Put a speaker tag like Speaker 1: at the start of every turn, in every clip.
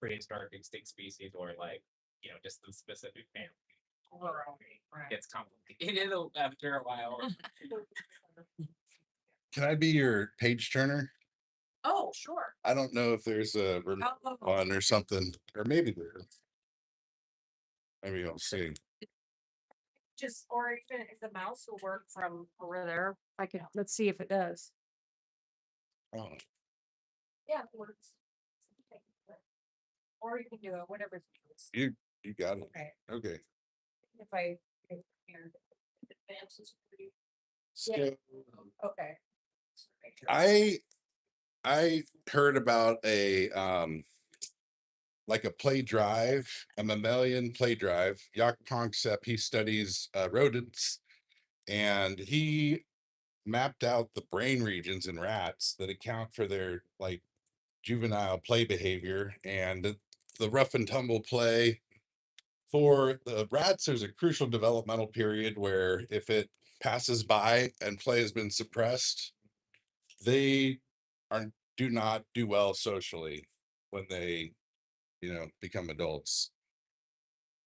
Speaker 1: prehistoric extinct species or like, just the specific family. It's complicated after a while.
Speaker 2: Can I be your page turner?
Speaker 3: Oh, sure.
Speaker 2: I don't know if there's a one or something, or maybe there is. Maybe I'll see.
Speaker 3: Just, or even if the mouse will work from over there, let's see if it does.
Speaker 2: Oh,
Speaker 3: Yeah, it works. Or you can do it, whatever.
Speaker 2: you got it.
Speaker 3: Okay.
Speaker 2: Okay.
Speaker 3: If I here, advances for you.
Speaker 2: So
Speaker 3: Okay.
Speaker 2: I heard about a like a play drive, a mammalian play drive. Jaak Panksepp, he studies rodents, and he mapped out the brain regions in rats that account for their like juvenile play behavior and the rough and tumble play. For the rats, there's a crucial developmental period where if it passes by and play has been suppressed, they are do not do well socially when they become adults.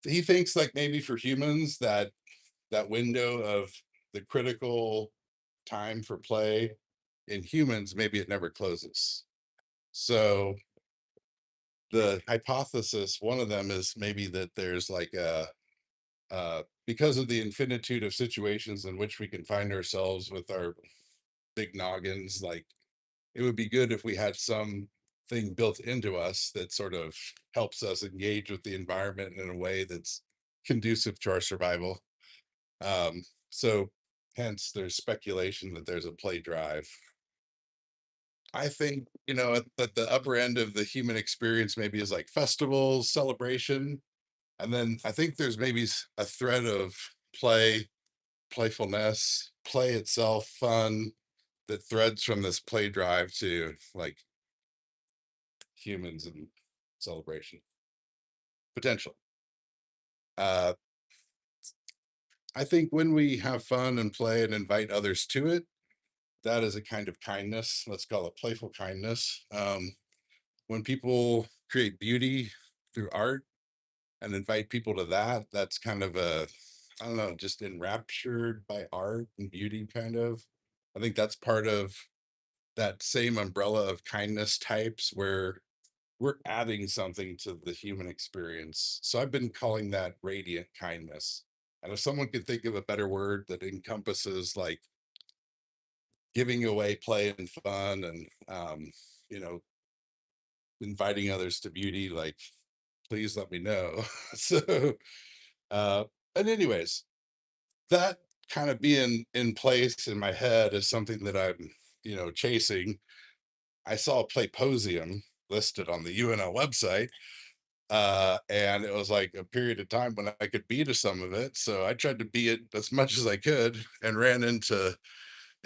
Speaker 2: He thinks like maybe for humans that window of the critical time for play in humans, maybe it never closes. So the hypothesis, one of them is maybe that there's like a because of the infinitude of situations in which we can find ourselves with our big noggins, like it would be good if we had some thing built into us that sort of helps us engage with the environment in a way that's conducive to our survival. So hence there's speculation that there's a play drive. I think, at the upper end of the human experience maybe is like festivals, celebration. And then I think there's maybe a thread of play, playfulness, play itself, fun that threads from this play drive to like humans and celebration potential. I think when we have fun and play and invite others to it, that is a kind of kindness. Let's call it playful kindness. When people create beauty through art and invite people to that, that's kind of I don't know, just enraptured by art and beauty kind of. I think that's part of that same umbrella of kindness types where we're adding something to the human experience. So I've been calling that radiant kindness. And if someone could think of a better word that encompasses like giving away play and fun and you know, inviting others to beauty, like please let me know. So and anyways, that kind of being in place in my head is something that I'm, chasing. I saw a Playposium listed on the UNL website, and it was like a period of time when I could be to some of it. So I tried to be it as much as I could and ran into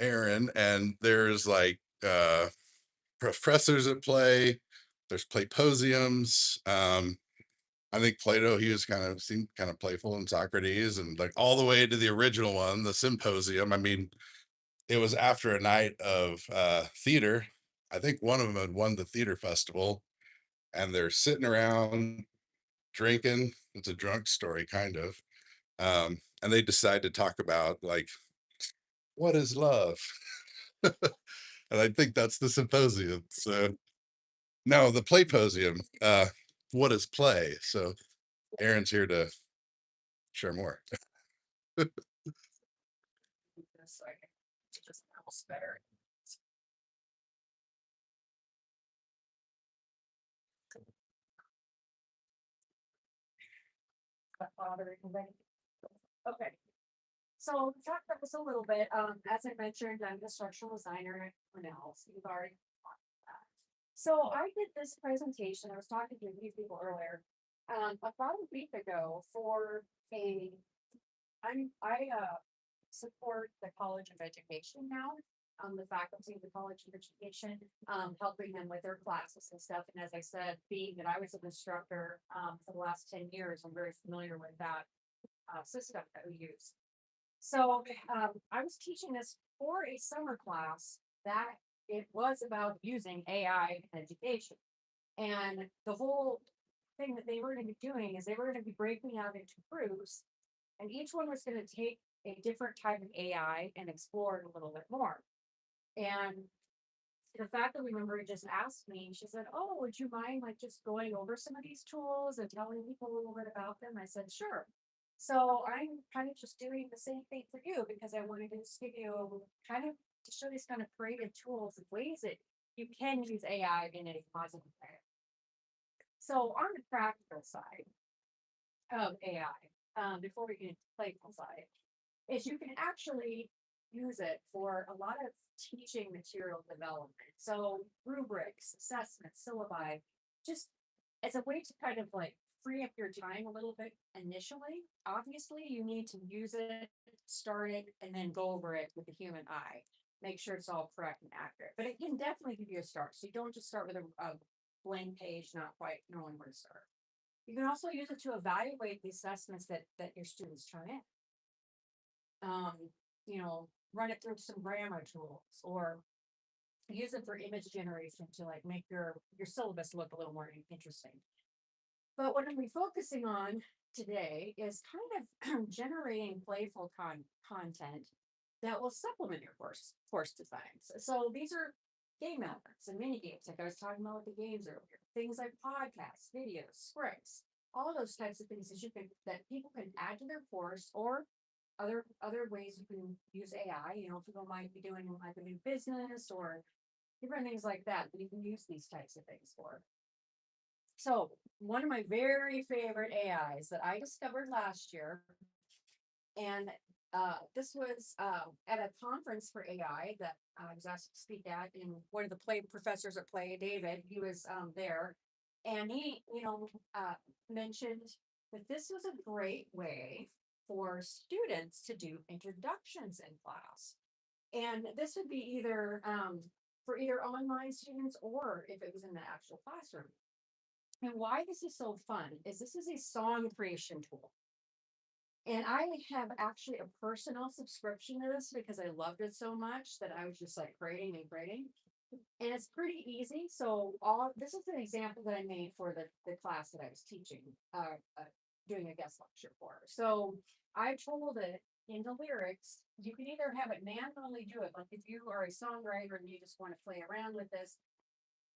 Speaker 2: Erin, and there's like professors at play. There's Playposiums. I think Plato, he was seemed kind of playful, and Socrates, and like all the way to the original one, the Symposium. I mean, it was after a night of theater. I think one of them had won the theater festival, and they're sitting around drinking. It's a drunk story, kind of. And they decide to talk about like, what is love? And I think that's the symposium. So no, the Playposium. What is play? So Erin's here to share more.
Speaker 3: So I can just mouse better. Okay. So talk about this a little bit. As I mentioned, I'm a structural designer at Cornell. So you've already talked about that. So I did this presentation. I was talking to a few people earlier, about a week ago for I support the College of Education now. The faculty of the College of Education, helping them with their classes and stuff. And as I said, being that I was an instructor for the last 10 years, I'm very familiar with that system that we use. So I was teaching this for a summer class that it was about using AI in education. And the whole thing that they were gonna be doing is they were gonna be breaking out into groups. And each one was gonna take a different type of AI and explore it a little bit more. And the faculty member just asked me, she said, "Oh, would you mind like just going over some of these tools and telling people a little bit about them?" I said, "Sure." So I'm kind of just doing the same thing for you because I wanted to just give you kind of to show these kind of creative tools and ways that you can use AI in a positive way. So on the practical side of AI, before we get into the playful side, is you can actually use it for a lot of teaching material development. So rubrics, assessments, syllabi, just as a way to kind of like free up your time a little bit initially. Obviously, you need to use it, start it, and then go over it with the human eye. Make sure it's all correct and accurate. But it can definitely give you a start. So you don't just start with a blank page, not quite knowing where to start. You can also use it to evaluate the assessments that your students turn in. You know, run it through some grammar tools or use it for image generation to like make your syllabus look a little more interesting. But what I'm focusing on today is kind of generating playful content that will supplement your course designs. So these are game elements and mini games, like I was talking about with the games earlier. Things like podcasts, videos, scripts, all those types of things that people can add to their course or other ways you can use AI. You know, people might be doing like a new business or different things like that you can use these types of things for. So one of my very favorite AIs that I discovered last year, and this was at a conference for AI that I was asked to speak at, and one of the play professors at Play, David, he was there, and he, mentioned that this was a great way for students to do introductions in class. And this would be either for either online students or if it was in the actual classroom. And why this is so fun is this is a song creation tool. And I have actually a personal subscription to this because I loved it so much that I was just like creating and creating. And it's pretty easy. So this is an example that I made for the class that I was teaching, doing a guest lecture for. So I told it in the lyrics, you can either have it manually do it, like if you are a songwriter and you just want to play around with this,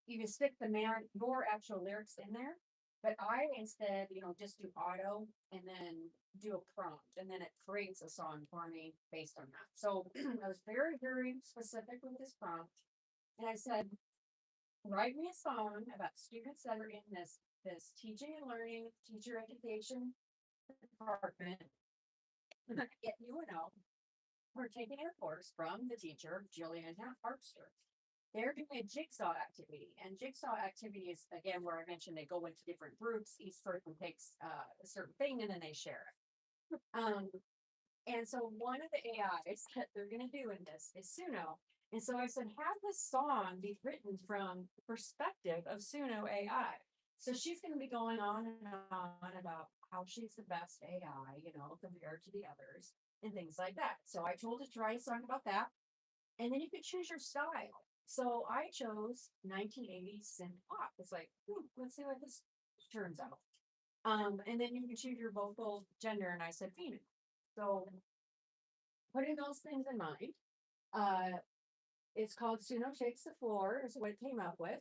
Speaker 3: you can stick your actual lyrics in there. But I instead, just do auto and then do a prompt, and then it creates a song for me based on that. So I was very, very specific with this prompt. And I said, write me a song about students that are in this teaching and learning, teacher education department at UNO. We're taking a course from the teacher, Jillian Harpster. They're doing a jigsaw activity, and jigsaw activity is again where I mentioned they go into different groups. Each person takes a certain thing and then they share it. And so one of the AIs that they're going to do in this is Suno. And so I said, have this song be written from the perspective of Suno AI. So she's going to be going on and on about how she's the best AI, compared to the others and things like that. So I told her to write a song about that. And then you could choose your style. So I chose 1980s synth pop. It's like, let's see what this turns out. And then you can choose your vocal gender, and I said female. So putting those things in mind, it's called Suno Shakes the Floor, is what it came up with.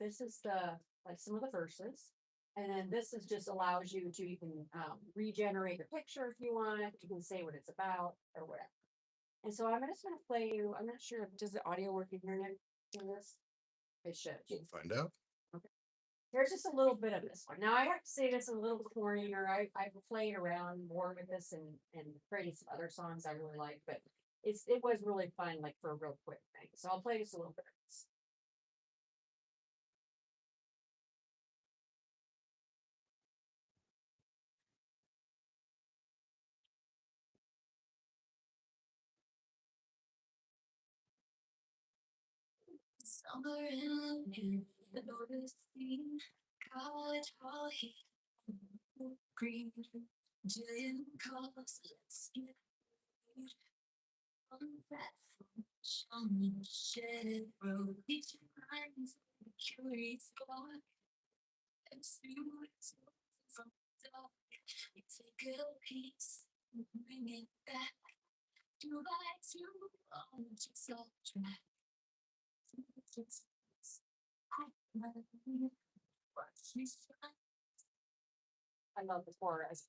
Speaker 3: This is some of the verses. And then this is just allows you to regenerate your picture if you want. You can say what it's about or whatever. And so I'm just going to play you. I'm not sure does the audio work in here in this? It should.
Speaker 2: We'll find out.
Speaker 3: Okay. There's just a little bit of this one. Now I have to say this a little corny, or I've played around more with this and created some other songs I really like, but it was really fun, like for a real quick thing. So I'll play just a little bit of this. Somewhere in the northern sea, college hall heat, green, Jillian calls, let's get on that on the shed road. Teacher minds, curious God,
Speaker 4: Take a piece, bring it back. Do I do just so track?
Speaker 3: I love the chorus.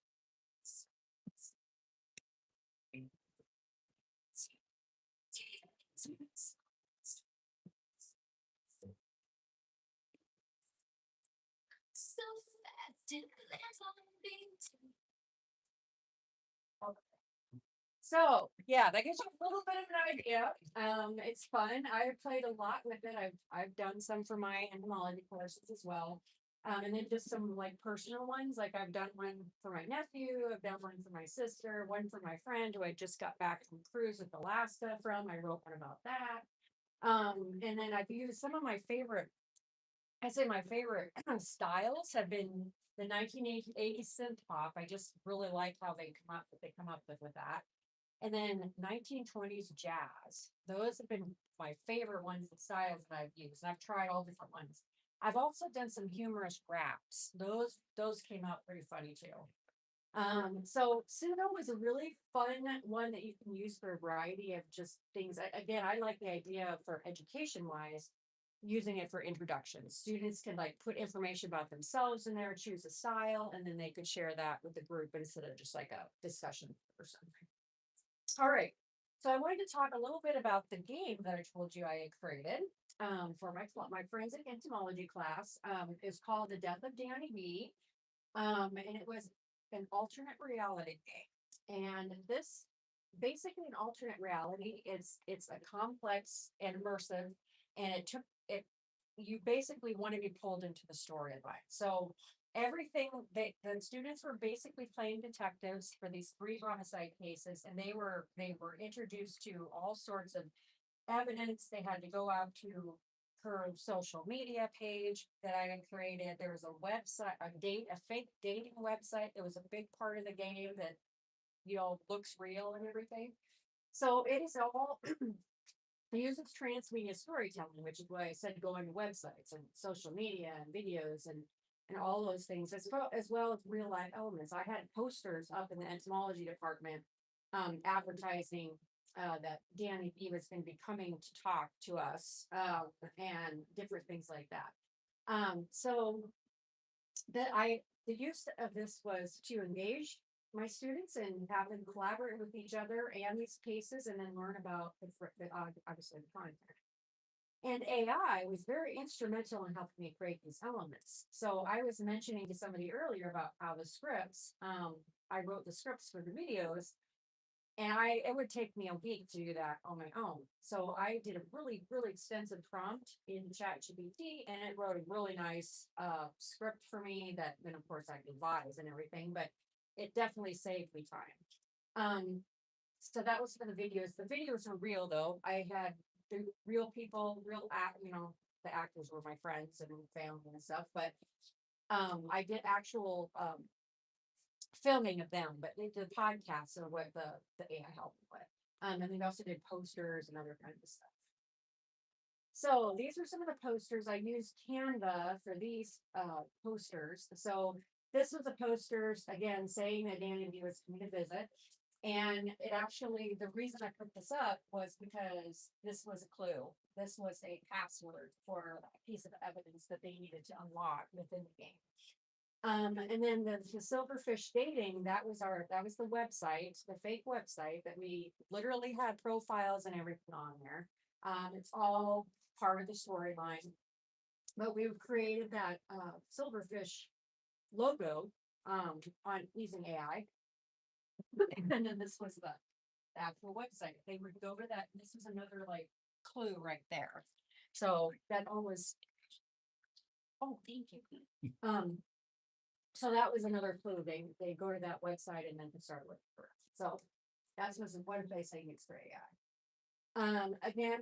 Speaker 4: So fast, it lands on me too.
Speaker 3: So, yeah, that gives you a little bit of an idea. It's fun. I've played a lot with it. I've done some for my entomology courses as well. And then just some like personal ones, like I've done one for my nephew, I've done one for my sister, one for my friend who I just got back from cruise with Alaska from. I wrote one about that. And then I've used some of my favorite, I say my favorite styles have been the 1980 synth pop. I just really like how they come up with that. And then 1920s jazz. Those have been my favorite ones, the styles that I've used. I've tried all different ones. I've also done some humorous raps. Those came out pretty funny too. So Suno was a really fun one that you can use for a variety of just things. Again, I like the idea for education wise, using it for introductions. Students can like put information about themselves in there, choose a style, and then they could share that with the group instead of just like a discussion or something. All right. So I wanted to talk a little bit about the game that I told you I had created for my forensic entomology class. It's called The Death of Danny B. And it was an alternate reality game. And this basically an alternate reality. It's a complex and immersive, and it you basically want to be pulled into the storyline. So everything the students were basically playing detectives for these 3 homicide cases, and they were introduced to all sorts of evidence. They had to go out to her social media page that I had created. There was a website, a fake dating website that was a big part of the game that looks real and everything. So it is all it uses transmedia storytelling, which is why I said going to websites and social media and videos and all those things, as well as real life elements. I had posters up in the entomology department advertising that Danny B was going to be coming to talk to us and different things like that. So the use of this was to engage my students and have them collaborate with each other and these cases, and then learn about obviously the content. And AI was very instrumental in helping me create these elements. So I was mentioning to somebody earlier about how the scripts, I wrote the scripts for the videos, and it would take me a week to do that on my own. So I did a really, really extensive prompt in ChatGPT, and it wrote a really nice script for me that then of course I devised and everything, but it definitely saved me time. So that was for the videos. The videos were real though. I had the real people, the actors were my friends and family and stuff, but I did actual filming of them, but they did podcasts or what the AI helped me with. And then we also did posters and other kinds of stuff. So these are some of the posters. I used Canva for these posters. So this was the posters, again, saying that Danny B was coming to visit. And it actually, the reason I put this up was because this was a clue. This was a password for a piece of evidence that they needed to unlock within the game. And then the silverfish dating, that was the website, the fake website that we literally had profiles and everything on there. It's all part of the storyline, but we've created that silverfish logo on using AI. And then this was the actual website. They would go to that. This was another like clue right there. So that always. Oh, thank you. So that was another clue. They go to that website and then to start looking for it. So that was one place I used for AI. Again,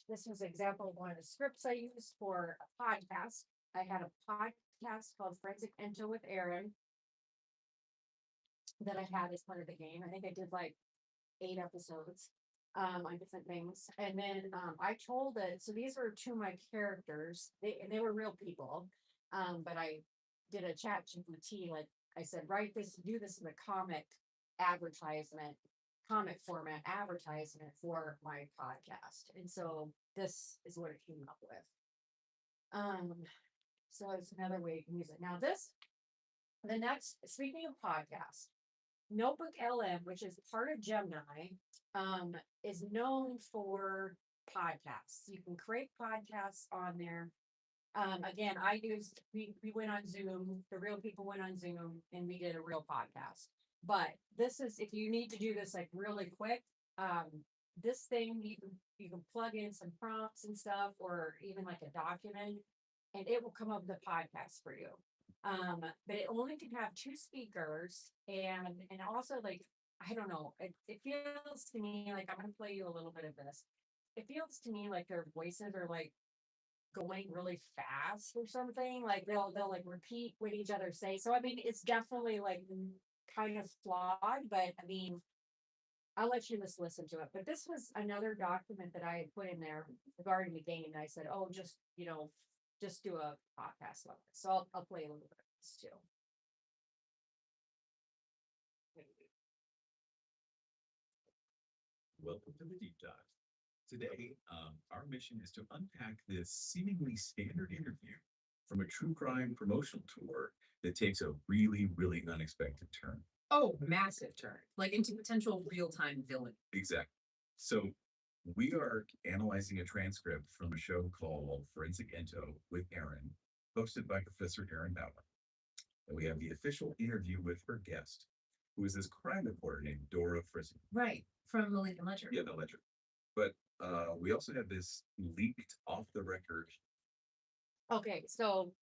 Speaker 3: this was an example of one of the scripts I used for a podcast. I had a podcast called Forensic Ento with Erin that I had as part of the game. I think I did like 8 episodes on different things. And then I told it, so these were 2 of my characters. They were real people. But I did a chat GPT, like I said, write this, do this in a comic advertisement, comic format advertisement for my podcast. And so this is what it came up with. So it's another way you can use it. Now the next, speaking of podcasts, Notebook LM, which is part of Gemini, is known for podcasts. You can create podcasts on there. Again, we went on Zoom, the real people went on Zoom and we did a real podcast. But this is, if you need to do this like really quick, this thing, you can plug in some prompts and stuff, or even like a document, and it will come up with a podcast for you. But it only can have 2 speakers, and also like, I don't know, it feels to me like, I'm gonna play you a little bit of this. It feels to me like their voices are like going really fast or something. Like they'll like repeat what each other say. So I mean, it's definitely like kind of flawed, but I mean, I'll let you just listen to it. But this was another document that I had put in there regarding the game. And I said, oh, just, just do a podcast on it. So I'll play a little bit of this too.
Speaker 5: Welcome to the deep dive. Today, our mission is to unpack this seemingly standard interview from a true crime promotional tour that takes a really, really unexpected turn.
Speaker 6: Oh, massive turn, like into potential real-time villain.
Speaker 5: Exactly. So we are analyzing a transcript from a show called Forensic Ento with Erin, hosted by Professor Erin Bauer. And we have the official interview with her guest, who is this crime reporter named Dora Frisbee.
Speaker 6: Right, from the Lincoln Ledger.
Speaker 5: Yeah, the Ledger. But we also have this leaked off the record.
Speaker 3: Okay, so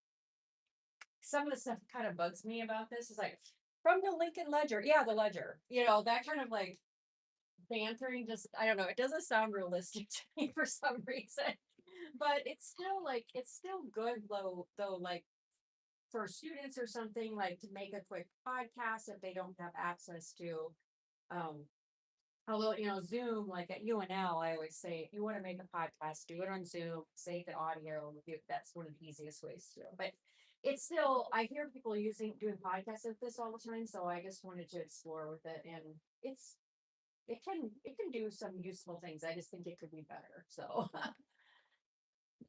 Speaker 3: some of the stuff kind of bugs me about this is like, from the Lincoln Ledger. Yeah, the Ledger. That kind of like bantering, just, I don't know, it doesn't sound realistic to me for some reason. But it's still good though, like for students or something, like to make a quick podcast if they don't have access to although, Zoom, like at UNL, I always say, if you want to make a podcast, do it on Zoom, save the audio. That's one of the easiest ways to do it. But it's still, I hear people doing podcasts of this all the time. So I just wanted to explore with it. And it can do some useful things. I just think it could be better. So.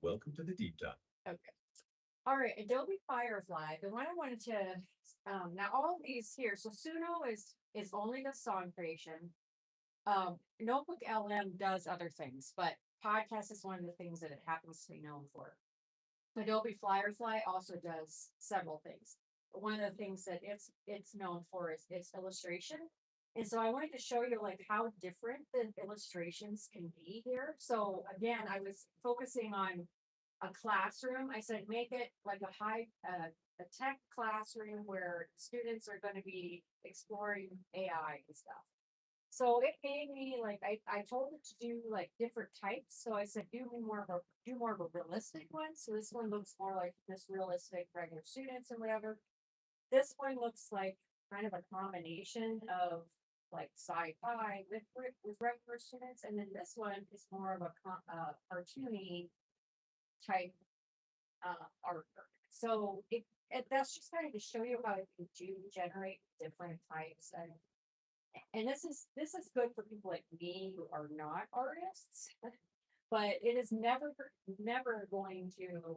Speaker 5: Welcome to the deep dive.
Speaker 3: Okay. All right, Adobe Firefly. The one I wanted to, now all of these here. So Suno is only the song creation. Notebook LM does other things, but podcast is one of the things that it happens to be known for. Adobe Firefly also does several things. But one of the things that it's known for is its illustration. And so I wanted to show you like how different the illustrations can be here. So again, I was focusing on a classroom. I said, make it like a tech classroom where students are going to be exploring AI and stuff. So it gave me like, I told it to do like different types. So I said, do more of a realistic one. So this one looks more like this realistic regular students and whatever. This one looks like kind of a combination of like sci-fi with regular students. And then this one is more of a cartoony type art. So that's just kind of to show you how you do generate different types. And this is good for people like me who are not artists, but it is never going to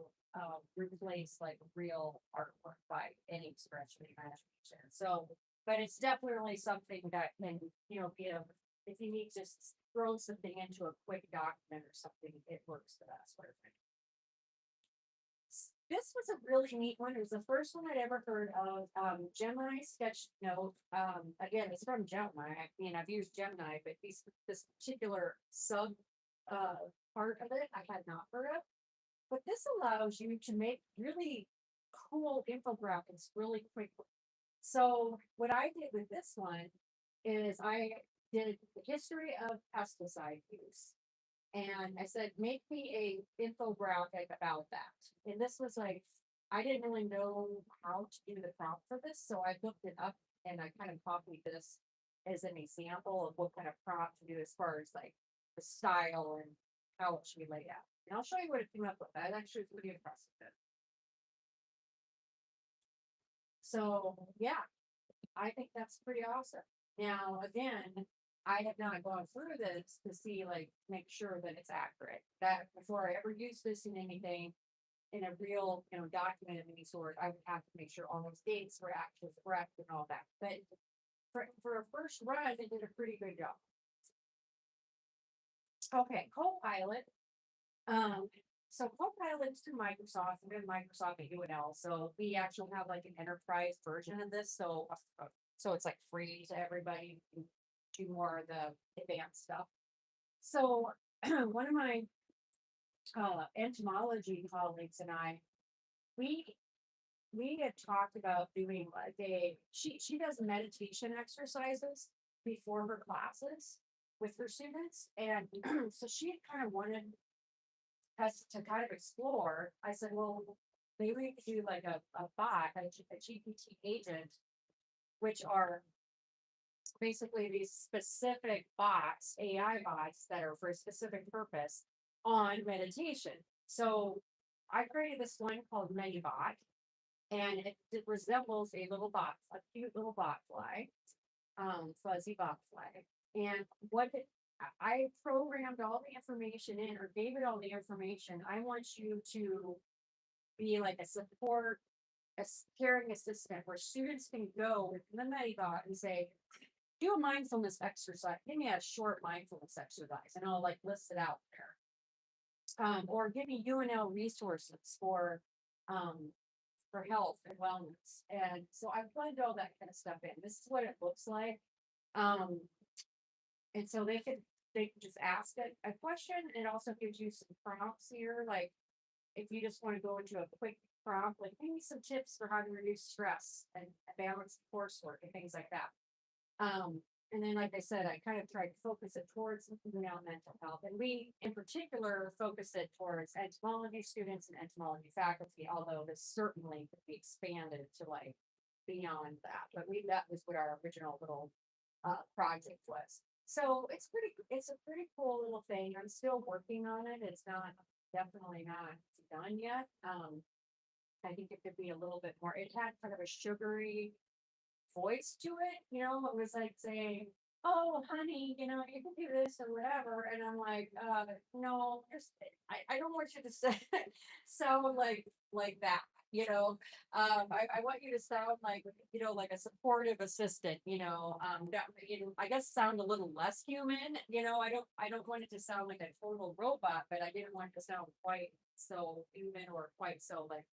Speaker 3: replace like real artwork by any stretch of the imagination. So, but it's definitely something that can, if you need to just throw something into a quick document or something, it works the best way. This was a really neat one. It was the first one I'd ever heard of. Gemini sketch note. Again, it's from Gemini. I mean, I've used Gemini, but this particular sub part of it I had not heard of. But this allows you to make really cool infographics really quickly. So what I did with this one is I did the history of pesticide use. And I said, make me a infographic about that. And this was like, I didn't really know how to do the prompt for this. So I looked it up and I kind of copied this as an example of what kind of prompt to do as far as like the style and how it should be laid out. And I'll show you what it came up with. That actually was pretty impressive. So, yeah, I think that's pretty awesome. Now, again, I have not gone through this to see, like, make sure that it's accurate. That before I ever use this in anything, in a real, document of any sort, I would have to make sure all those dates were actually correct and all that. But for a first run, it did a pretty good job. Okay, Copilot. So Copilot's through Microsoft, and then Microsoft at UNL. So we actually have like an enterprise version of this. So it's like free to everybody. You can do more of the advanced stuff. So one of my entomology colleagues and I, we had talked about doing like she does meditation exercises before her classes with her students, and so she had kind of wanted us to kind of explore. I said, well, maybe we could do like a bot, a GPT agent, which are basically these specific bots, AI bots that are for a specific purpose on meditation. So I created this one called MediBot, and it resembles a little bot, a cute little bot fly, fuzzy bot fly. And I programmed all the information in, or gave it all the information. I want you to be like a support, a caring assistant where students can go with the MediBot and say, do a mindfulness exercise. Give me a short mindfulness exercise, and I'll like list it out there. Or give me UNL resources for health and wellness. And so I plugged all that kind of stuff in. This is what it looks like. And so they can just ask a question. It also gives you some prompts here, like if you just want to go into a quick prompt, like maybe some tips for how to reduce stress and balance coursework and things like that. And then, like I said, I kind of tried to focus it towards mental health, and we, in particular, focus it towards entomology students and entomology faculty. Although this certainly could be expanded to like beyond that, but that was what our original little project was. So it's a pretty cool little thing. I'm still working on it. It's definitely not done yet. I think it could be a little bit more. It had kind of a sugary voice to it, it was like saying, oh honey, you can do this or whatever, and I'm like, no, I don't want you to say sound like that, I want you to sound like, like a supportive assistant, that, I guess sound a little less human, I don't want it to sound like a total robot, but I didn't want it to sound quite so human or quite so like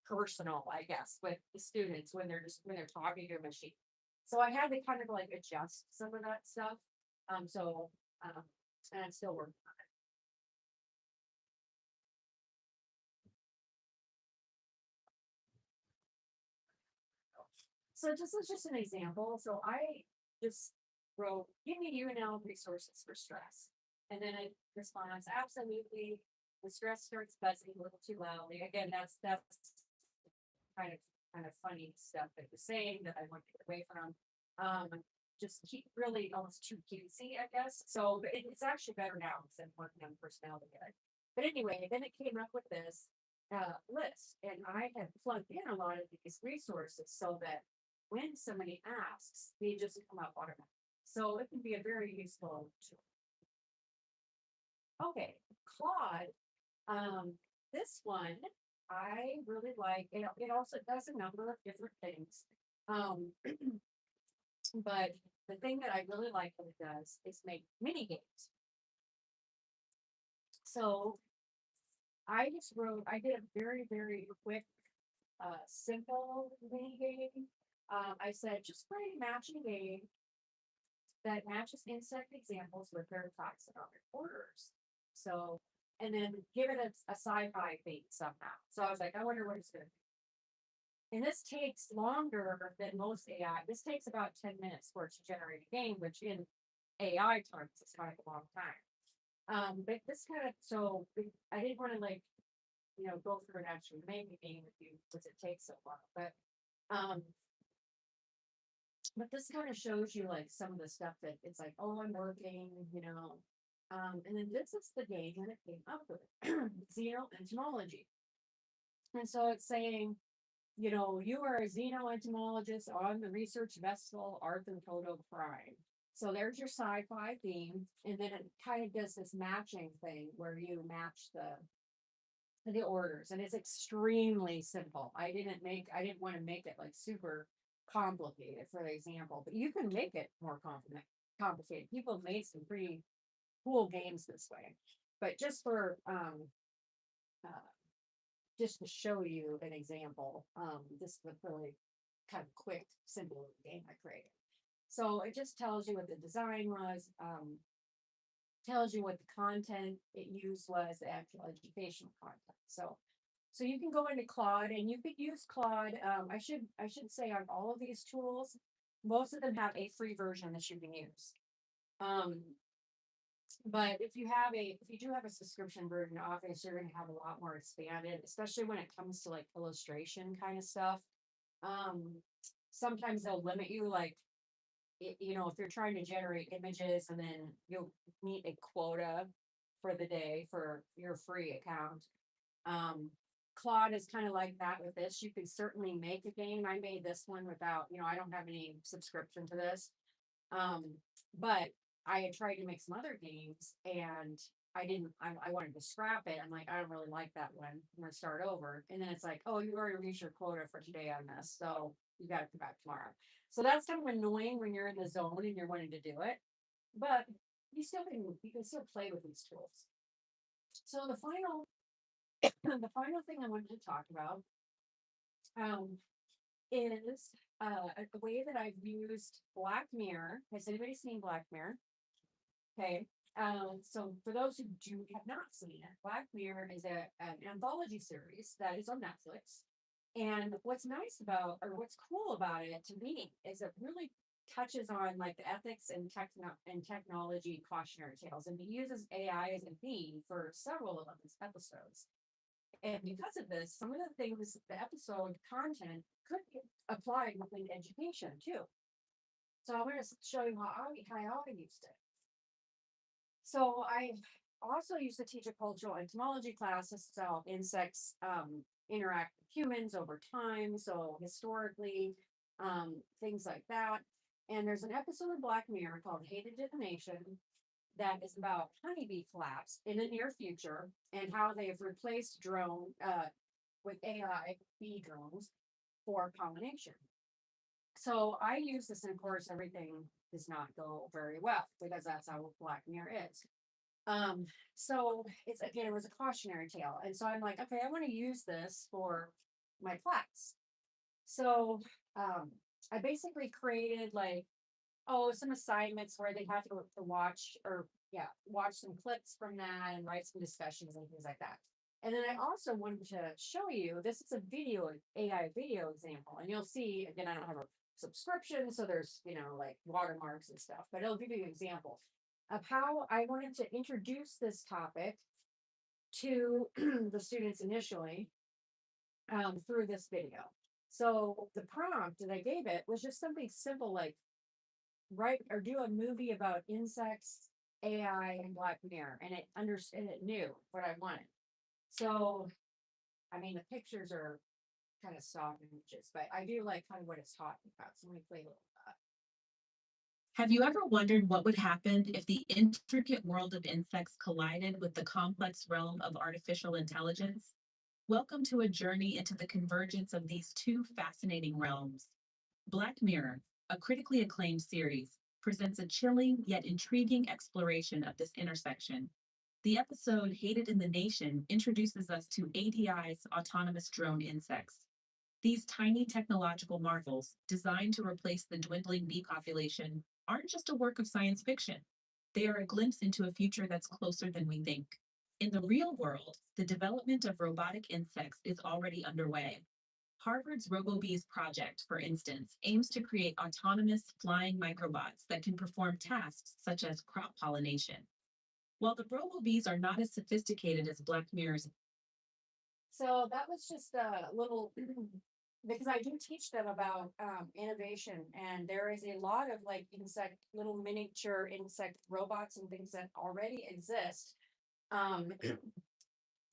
Speaker 3: personal, I guess, with the students when they're talking to a machine. So I had to kind of like adjust some of that stuff. And I'm still working on it. So this is just an example. So I just wrote, give me UNL resources for stress. And then it responds, absolutely. The stress starts buzzing a little too loudly. Again, that's kind of funny stuff that you're saying that I want to get away from. Just keep really almost too cutesy, I guess. So it's actually better now because I'm working on personality. But anyway, then it came up with this list, and I have plugged in a lot of these resources so that when somebody asks, they just come up automatically. So it can be a very useful tool. Okay, Claude. This one I really like. It also does a number of different things. But the thing that I really like that it does is make mini games. So I did a very, very quick, simple mini game. I said, just write a matching game that matches insect examples with their taxonomic orders. So, and then give it a sci-fi theme somehow. So I was like, I wonder what it's going to be. And this takes longer than most AI. This takes about 10 minutes for it to generate a game, which in AI terms is kind of a long time. But this kind of, so I didn't want to go through an actual making game with you because it takes so long. But this kind of shows you like some of the stuff that it's like, oh, I'm working, and then this is the game that it came up with, Entomology. And so it's saying, you know, you are a xeno-entomologist on the research vessel Arden Prime. So there's your sci-fi theme, and then it kind of does this matching thing where you match the orders, and it's extremely simple. I didn't want to make it like super complicated for the example, but you can make it more complicated. People have made some pretty cool games this way, but just for uh, just to show you an example, this is a really kind of quick, simple game I created. So it just tells you what the design was, tells you what the content it used was, the actual educational content. So you can go into Claude and you could use Claude. I should say on all of these tools, most of them have a free version that you can use. But if you do have a subscription version, obviously you're gonna have a lot more expanded, especially when it comes to like illustration kind of stuff. Sometimes they'll limit you, like, you know, if you're trying to generate images and then you'll meet a quota for the day for your free account. Claude is kind of like that with this. You can certainly make a game. I made this one without, you know, I don't have any subscription to this. But I had tried to make some other games and I wanted to scrap it. I'm like, I don't really like that one. I'm gonna start over. And then it's like, oh, you already reached your quota for today on this. So you gotta come back tomorrow. So that's kind of annoying when you're in the zone and you're wanting to do it. But you can still play with these tools. So the final thing I wanted to talk about is the way that I've used Black Mirror. Has anybody seen Black Mirror? Okay. So for those who have not seen it, Black Mirror is an anthology series that is on Netflix. And what's nice about, or what's cool about it to me, is it really touches on like the ethics and technology cautionary tales, and it uses AI as a theme for several of its episodes. And because of this, some of the things, the episode content could be applied within education too. So I'm going to show you how I used it. So I also used to teach a cultural entomology class to how insects interact with humans over time. So historically, things like that. And there's an episode of Black Mirror called Hated Divination that is about honeybee flaps in the near future and how they've replaced drone with AI bee drones for pollination. So I use this, and of course, everything does not go very well because that's how Black Mirror is. So it was a cautionary tale. And so I'm like, okay, I want to use this for my class. So I basically created like, some assignments where they have to watch some clips from that and write some discussions and things like that. And then I also wanted to show you, this is a AI video example, and you'll see, again, I don't have a subscription, so there's, you know, like watermarks and stuff, but it'll give you an example of how I wanted to introduce this topic to the students initially through this video. So the prompt that I gave it was just something simple like write or do a movie about insects, AI, and Black Mirror, and it knew what I wanted. So, I mean, the pictures are kind of stock images, but I do like kind of what it's talking about. So let me play a little of that.
Speaker 6: Have you ever wondered what would happen if the intricate world of insects collided with the complex realm of artificial intelligence? Welcome to a journey into the convergence of these two fascinating realms. Black Mirror, a critically acclaimed series, presents a chilling yet intriguing exploration of this intersection. The episode Hated in the Nation introduces us to ADI's autonomous drone insects. These tiny technological marvels, designed to replace the dwindling bee population, aren't just a work of science fiction. They are a glimpse into a future that's closer than we think. In the real world, the development of robotic insects is already underway. Harvard's RoboBees project, for instance, aims to create autonomous flying microbots that can perform tasks such as crop pollination. While the RoboBees are not as sophisticated as Black Mirror's. So that was just a little, because I do teach them about innovation, and there is a lot of like little miniature insect robots and things that already exist.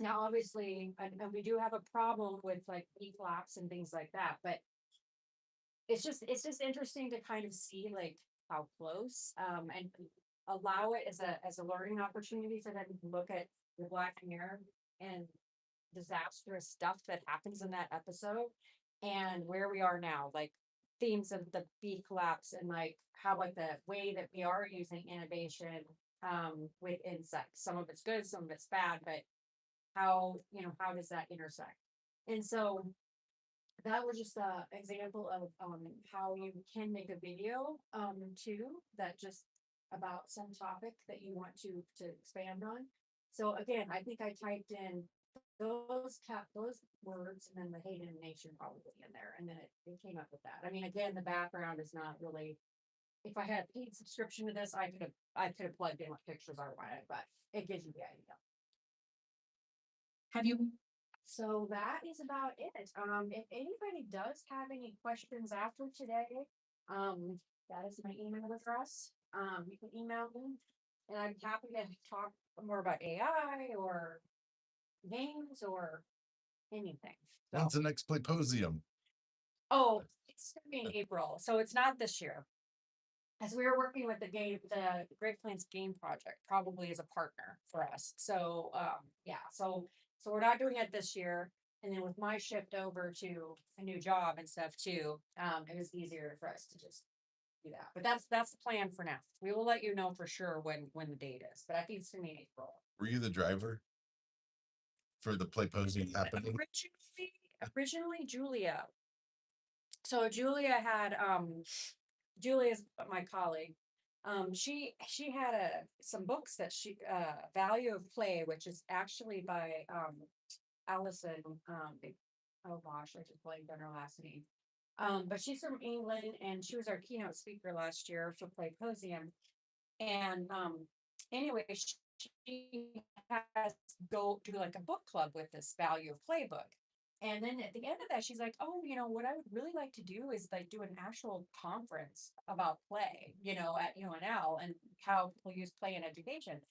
Speaker 3: Now, obviously, and we do have a problem with like e-flaps and things like that, but it's just interesting to kind of see like how close, and allow it as a learning opportunity for them to look at the Black Mirror and disastrous stuff that happens in that episode and where we are now, like themes of the bee collapse and like how like the way that we are using innovation with insects. Some of it's good, some of it's bad, but how, you know, how does that intersect? And so that was just a example of how you can make a video too, that just about some topic that you want to expand on. So again, I think I typed in those words and then the hate in nation probably in there, and then it came up with that. I mean, again, the background is not really, if I had a paid subscription to this, I could have plugged in what pictures I wanted, but it gives you the idea.
Speaker 6: Have you,
Speaker 3: So that is about it. If anybody does have any questions after today, that is my email address. You can email me, and I'm happy to talk more about AI or games or anything. So-
Speaker 2: When's the next Playposium?
Speaker 3: Oh, it's gonna be in April, so it's not this year. As we were working with the Great Plains Game Project, probably as a partner for us. So, yeah, so we're not doing it this year. And then with my shift over to a new job and stuff too, it was easier for us to just do that. But that's the plan for now. We will let you know for sure when the date is, but I think it's gonna be in April.
Speaker 2: Were you the driver for the Playposium happening?
Speaker 3: Originally Julia. So Julia had, Julia's my colleague. She had some books that Value of Play, which is actually by Allison. Oh gosh, I just blanked on her last name. But she's from England, and she was our keynote speaker last year for Playposium. And anyway, she has go do like a book club with this Value of Play book. And then at the end of that, she's like, oh, you know, what I would really like to do is like do an actual conference about play, you know, at UNL and how people use play in education.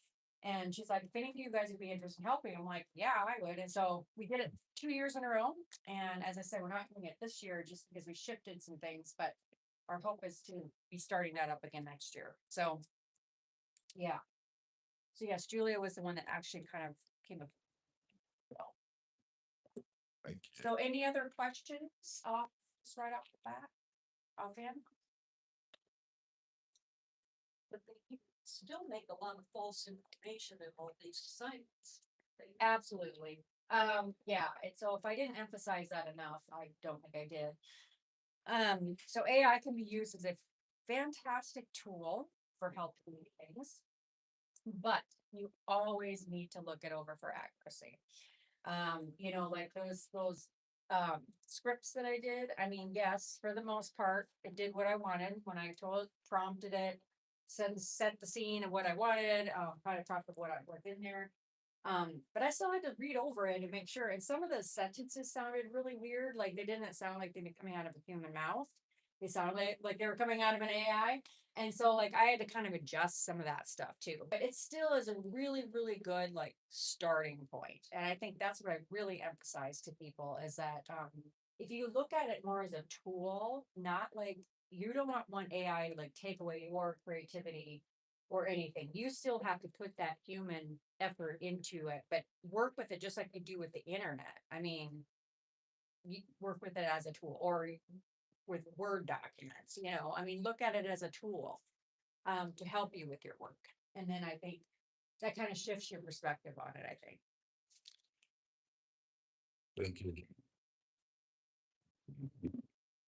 Speaker 3: And she's like, if any of you guys would be interested in helping, I'm like, yeah, I would. And so we did it 2 years in a row. And as I said, we're not doing it this year just because we shifted some things, but our hope is to be starting that up again next year. So, yeah. So yes, Julia was the one that actually kind of came up.
Speaker 2: Thank you.
Speaker 3: So any other questions just right off the bat? Offhand?
Speaker 4: But they still make a lot of false information in all these sites.
Speaker 3: Absolutely. Yeah, and so if I didn't emphasize that enough, I don't think I did. So AI can be used as a fantastic tool for helping things, but you always need to look it over for accuracy. You know, like those scripts that I did, I mean, yes, for the most part, it did what I wanted when I prompted it, set the scene of what I wanted, kind of talk of what was in there. But I still had to read over it and make sure, and some of the sentences sounded really weird, like they didn't sound like they were coming out of a human mouth. They sounded like they were coming out of an AI. And so like I had to kind of adjust some of that stuff too. But it still is a really, really good like starting point. And I think that's what I really emphasize to people is that if you look at it more as a tool, not like you don't want AI to like take away your creativity or anything. You still have to put that human effort into it, but work with it just like you do with the internet. I mean, you work with it as a tool or with Word documents, you know, I mean, look at it as a tool to help you with your work. And then I think that kind of shifts your perspective on it, I think.
Speaker 2: Thank you.